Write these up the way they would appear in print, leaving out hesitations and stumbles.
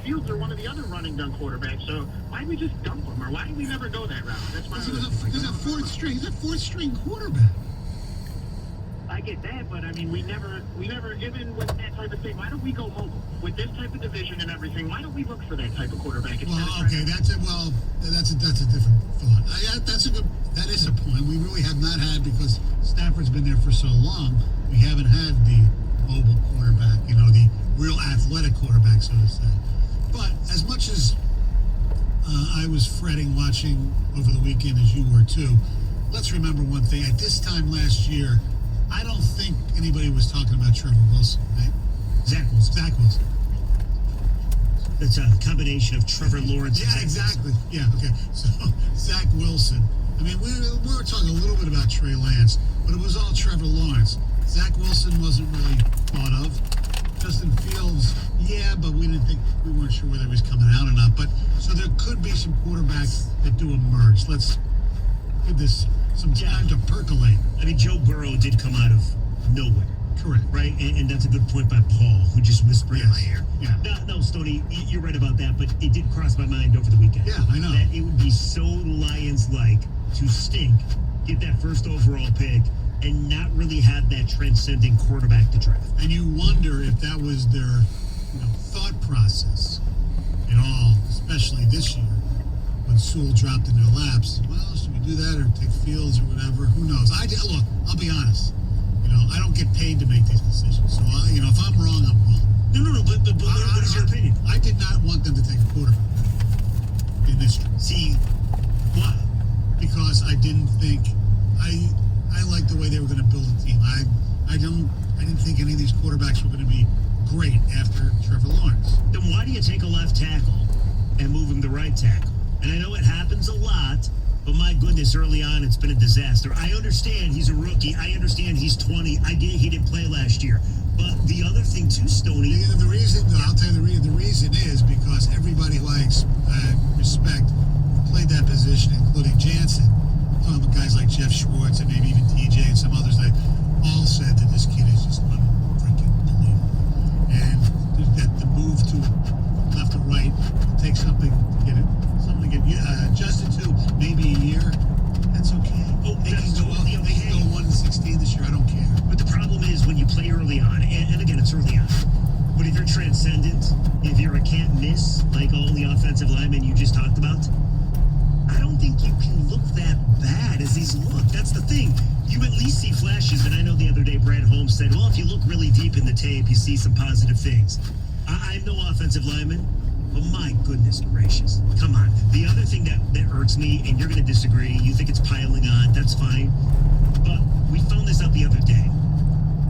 Fields or one of the other running gun quarterbacks. So why do we just dump him, or why do we never go that route? That's my. He's a fourth string. He's a fourth string quarterback. I get that, but I mean, we never, even with that type of thing, why don't we go mobile? With this type of division and everything, why don't we look for that type of quarterback? Well, okay, that's a different thought. That is a point we really have not had, because Stafford's been there for so long. We haven't had the mobile quarterback, the real athletic quarterback, so to say. But as much as I was fretting watching over the weekend, as you were too, let's remember one thing. At this time last year, I don't think anybody was talking about Trevor Wilson, right? Zach Wilson. That's a combination of Trevor Lawrence. Yeah, exactly. Yeah, okay. So, Zach Wilson. I mean, we were talking a little bit about Trey Lance, but it was all Trevor Lawrence. Zach Wilson wasn't really thought of. Justin Fields, yeah, but we weren't sure whether he was coming out or not. But so there could be some quarterbacks that do emerge. Let's give this some time to percolate. I mean, Joe Burrow did come out of nowhere. Correct. Right? And that's a good point by Paul, who just whispered in my ear. Yeah. No, Stoney, you're right about that, but it did cross my mind over the weekend. Yeah, I know. That it would be so Lions-like to stink, get that first overall pick, and not really have that transcending quarterback to draft. And you wonder if that was their thought process at all, especially this year, when Sewell dropped in their laps. Well, should we do that or take Fields or whatever? Who knows? Look, I'll be honest. I don't get paid to make these decisions. So, if I'm wrong, I'm wrong. No, but what is your opinion? I did not want them to take a quarterback in this draft. See, why? Because I didn't think I liked the way they were going to build a team. I didn't think any of these quarterbacks were going to be great after Trevor Lawrence. Then why do you take a left tackle and move him to right tackle? And I know it happens a lot, but my goodness, early on, it's been a disaster. I understand he's a rookie. I understand he's 20. I get he didn't play last year. But the other thing, too, Stoney... The reason, I'll tell you the reason is because everybody who I respect played that position, including Jansen. I'm talking about guys like Jeff Schwartz and maybe even TJ and some others. They all said that this kid is just unfreaking believable. And that the move to left to right will take something to get adjusted to, maybe a year. That's okay. Oh, they can go 1-16 this year. I don't care. But the problem is when you play early on, and again, it's early on. But if you're transcendent, if you're a can't miss, like all the offensive linemen you just talked about, I don't think you can look that bad as these look. That's the thing. You at least see flashes. And I know the other day Brad Holmes said, well, if you look really deep in the tape, you see some positive things. I'm no offensive lineman, but my goodness gracious. Come on. The other thing that irks me, and you're going to disagree, you think it's piling on, that's fine. But we found this out the other day,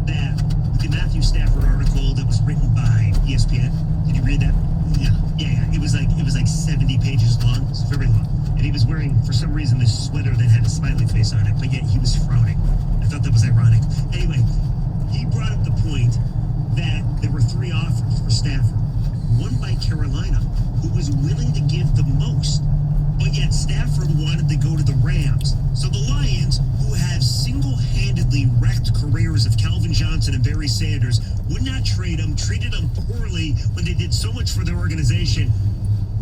that the Matthew Stafford article that was written by ESPN, did you read that? Yeah. It was like 70 pages long. It's very long. And he was wearing, for some reason, this sweater that had a smiley face on it, but yet he was frowning. I thought that was ironic. Anyway, he brought up the point that there were 3 offers for Stafford. One by Carolina, who was willing to give the most, but yet Stafford wanted to go to the Rams. So the Lions, who have single-handedly wrecked careers of Calvin Johnson and Barry Sanders, would not trade him, treated him poorly when they did so much for their organization.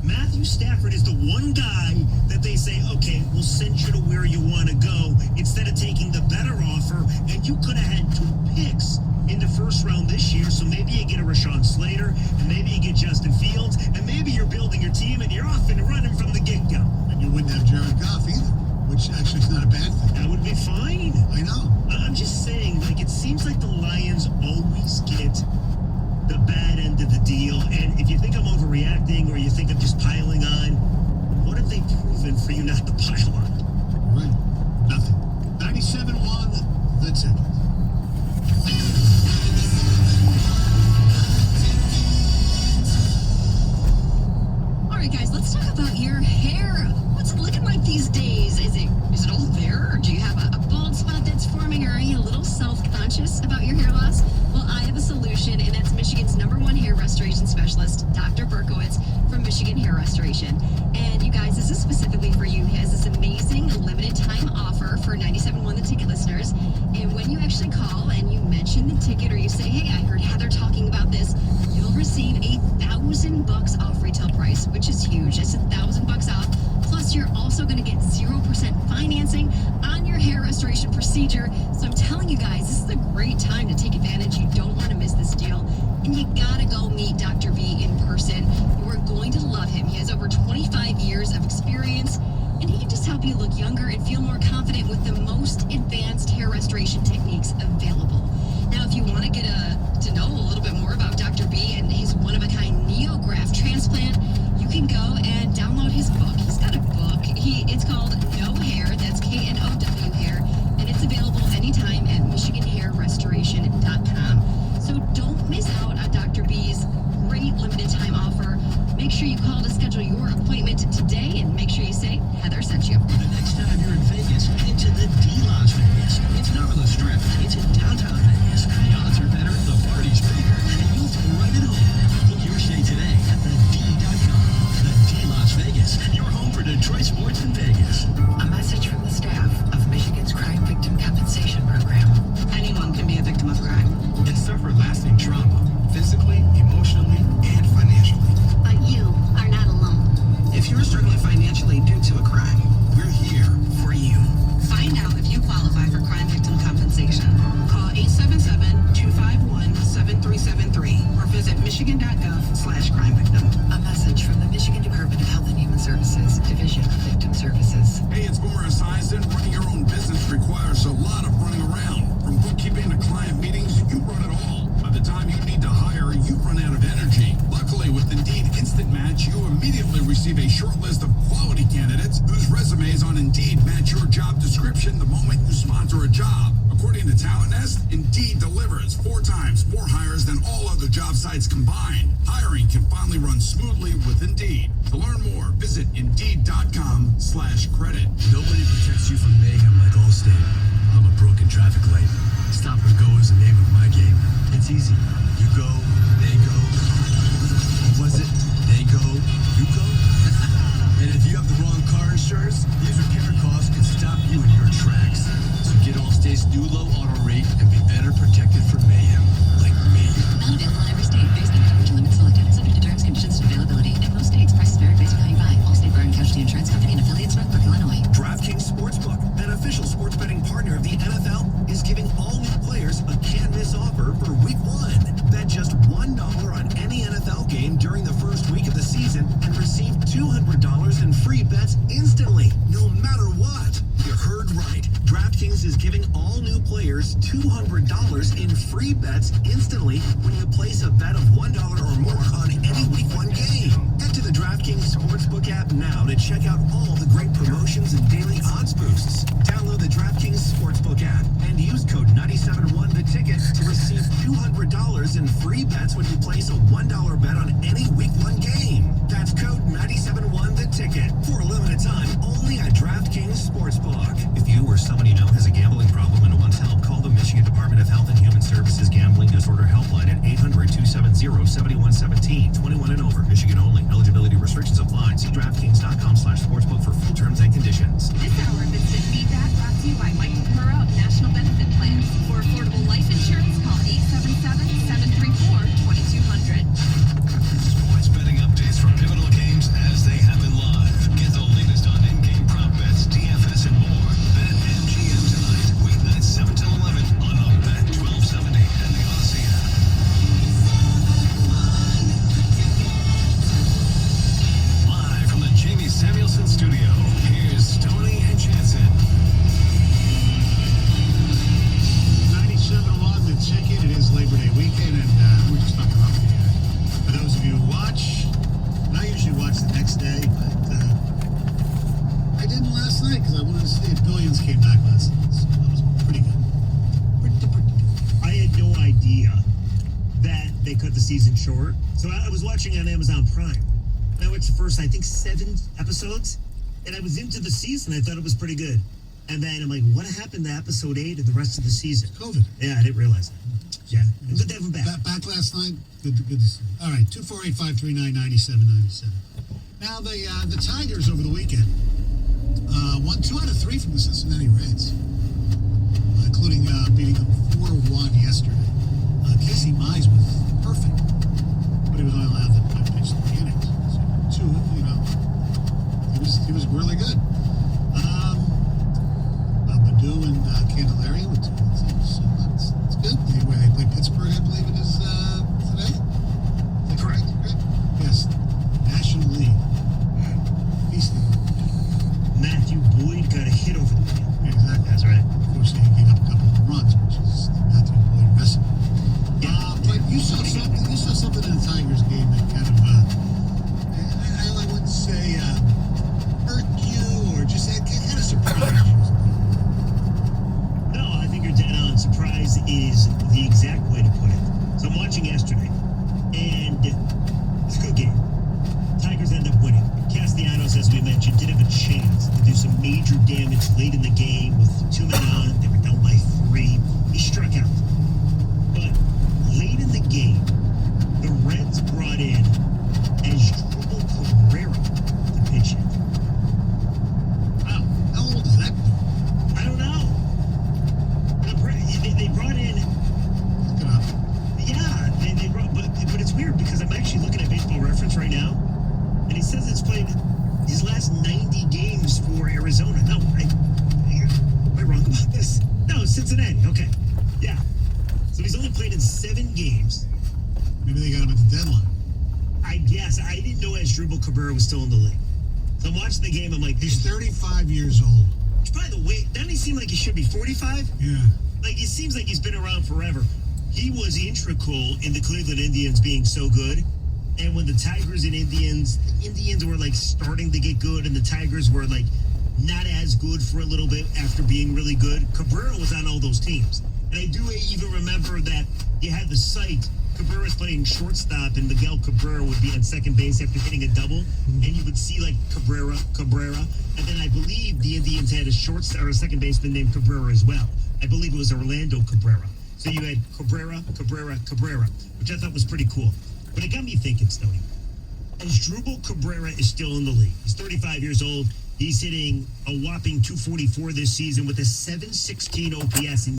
Matthew Stafford is the one guy that they say, okay, we'll send you to where you want to go, instead of taking the better offer, and you could have had 2 picks in the first round this year, so maybe you get a Rashawn Slater, and maybe you get Justin Fields, and maybe you're building your team, and you're off and running from the get-go. And you wouldn't have Jared Goff either, which actually is not a bad thing. That would be fine. I know. I'm just saying, it seems like the Lions always get the bad end of the deal, and if you think I'm overreacting, or you think I'm just piling on, what have they proven for you not to pile on? Right. Nothing. 97-1, the ticket. All right, guys, let's talk about your hair. What's it looking like these days? Is it all there, or do you have a bald spot that's forming, or are you a little self-conscious about your hair loss? Well, I have a solution, and that's Michigan's #1 hair restoration specialist, Dr. Berkowitz from Michigan Hair Restoration. And you guys, this is specifically for you. He has this amazing limited time offer for 97.1 The Ticket listeners. And when you actually call and you mention the ticket, or you say, hey, I heard Heather talking about this, you'll receive $1,000 off price, which is huge. It's $1,000 off. Plus, you're also going to get 0% financing on your hair restoration procedure. So I'm telling you guys, this is a great time to take advantage. You don't want to miss this deal. And you gotta go meet Dr. B in person. You are going to love him. He has over 25 years of experience, and he can just help you look younger and feel more confident with the most advanced hair restoration techniques available. Now, if you want to get to know a little bit more about Dr. B and his one-of-a-kind NeoGraft transplant, you can go and download his book. He's got a book. It's called No Hair. That's KNOW Hair, and it's available anytime at MichiganHairRestoration.com. So don't miss out on Dr. B's great limited time offer. Make sure you call to schedule your appointment today, and make sure you say Heather sent you. The next time you're in Vegas, head to the D Las Vegas. It's not on the Strip. It's in downtown Vegas. The odds are better, the party's bigger, and you'll feel right at home. Book your stay today at thed.com. The D Las Vegas, your home for Detroit sports in Vegas. A message from the staff of Michigan's Crime Victim Compensation Program. Anyone can be a victim of crime and suffer lasting trauma, physically, emotionally, and financially. But you are not alone. If you're struggling financially due to a crime, We're here for you. find out if you qualify for crime victim compensation. Call 877-251-7373 or visit michigan.gov/crime-victim. A message from the Michigan Department of Health and Human Services, Division of Victim Services. Hey, it's Boomer Esiason. Running your own business requires a lot of running around. From bookkeeping to client meetings, you run it all. By the time you need to hire, you run out of energy. Luckily, with Indeed Instant Match, you immediately receive a short list of quality candidates whose resumes on Indeed match your job description the moment you sponsor a job. According to Talent Nest, Indeed delivers 4 times more hires than all other job sites combined. Hiring can finally run smoothly with Indeed. To learn more, visit Indeed.com/credit. Nobody protects you from mayhem like Allstate. I'm a broken traffic light. Stop and go is the name of my game. It's easy. You go, they go. Or was it they go, you go? And if you have the wrong car insurance, these repair costs could stop you in your tracks. So get Allstate's new low auto rate and be better protected from mayhem like me. Not available in every state. Based on coverage and limits selected. Subject to terms, conditions, and availability. In most states, prices vary based on how you buy. Allstate Bar and Casualty Insurance Company and affiliates, Northbrook, Illinois. DraftKings Sportsbook, an official sports betting partner of the NFL, is giving all new players a can't-miss offer for Week 1. Bet just $1 on any NFL game during the first week of the season and receive $200 in free bets instantly, no matter what. You heard right. DraftKings is giving all new players $200 in free bets instantly when you place a bet of $1 or more on any Week 1 game. Head to the DraftKings Sportsbook app now to check out all the great promotions and daily odds boosts. Download the DraftKings Sportsbook app and use code 971THETICKET to receive $200 in free bets when you place a $1 bet on any Week 1 game. That's code 971THETICKET for a limited time only at DraftKings Sportsbook. If you or someone you know has a gambling problem and wants help, call the Michigan Department of Health and Human Services Gambling Disorder Helpline at 800-270-7117. 21 and over. Michigan only. Eligibility restrictions apply. See DraftKings.com/sportsbook for full terms and conditions. This hour of Instant Feedback brought to you by Michael Murrow of National Benefit Plans. For affordable life insurance, call 877-734-2200. Sports betting updates from pivotal games as they happen live. Get the latest on in-game prop bets, DFS, and more. Bet MGM tonight, weeknights 7 till 11 on a Bet 1270 and the Odyssey app. Live from the Jamie Samuelson studio, here's Tony and Jansen. 97 on the ticket. It is Labor Day weekend, and we're just talking about for those of you who watch, and I usually watch the next day, but I didn't last night because I wanted to see if Billions came back last night. So that was pretty good. Pretty good. I had no idea that they cut the season short. So I was watching on Amazon Prime. And I watched the first, I think, 7 episodes. And I was into the season. I thought it was pretty good. And then I'm like, what happened to episode 8 and the rest of the season? COVID. Yeah, I didn't realize that. Yeah. Good to have him back. Back last night. Good to see. All right, 248-539-9797. Now the Tigers over the weekend won 2 out of 3 from the Cincinnati Reds, including beating them 4-1 yesterday. Casey Mize was perfect, but he was only allowed to pitch the innings. So pitcher did have a chance to do some major damage late in the game with 2 men on. They were down by 3. He struck out. But late in the game, the Reds brought in Asdrubal Cabrera to pitch it. Wow. How old is that dude? I don't know. They brought in. Look it up. Yeah, they brought, but it's weird because I'm actually looking at Baseball Reference right now, and he says it's played his last 90 games for Arizona. No, am I wrong about this? No, Cincinnati. Okay, yeah. So he's only played in 7 games. Maybe they got him at the deadline. I guess I didn't know Asdrubal Cabrera was still in the league. So I'm watching the game. I'm like, He's 35 years old. by the way, doesn't he seem like he should be 45? Yeah. Like, it seems like he's been around forever. He was integral in the Cleveland Indians being so good. And when the Tigers and Indians were, like, starting to get good, and the Tigers were, like, not as good for a little bit after being really good, Cabrera was on all those teams. And I do even remember that you had the site, Cabrera's playing shortstop, and Miguel Cabrera would be on second base after hitting a double, and you would see, like, Cabrera. And then I believe the Indians had a shortstop or a second baseman named Cabrera as well. I believe it was Orlando Cabrera. So you had Cabrera, which I thought was pretty cool. But it got me thinking, Stoney. Asdrubal Cabrera is still in the league. He's 35 years old. He's hitting a whopping 244 this season with a 716 OPS. And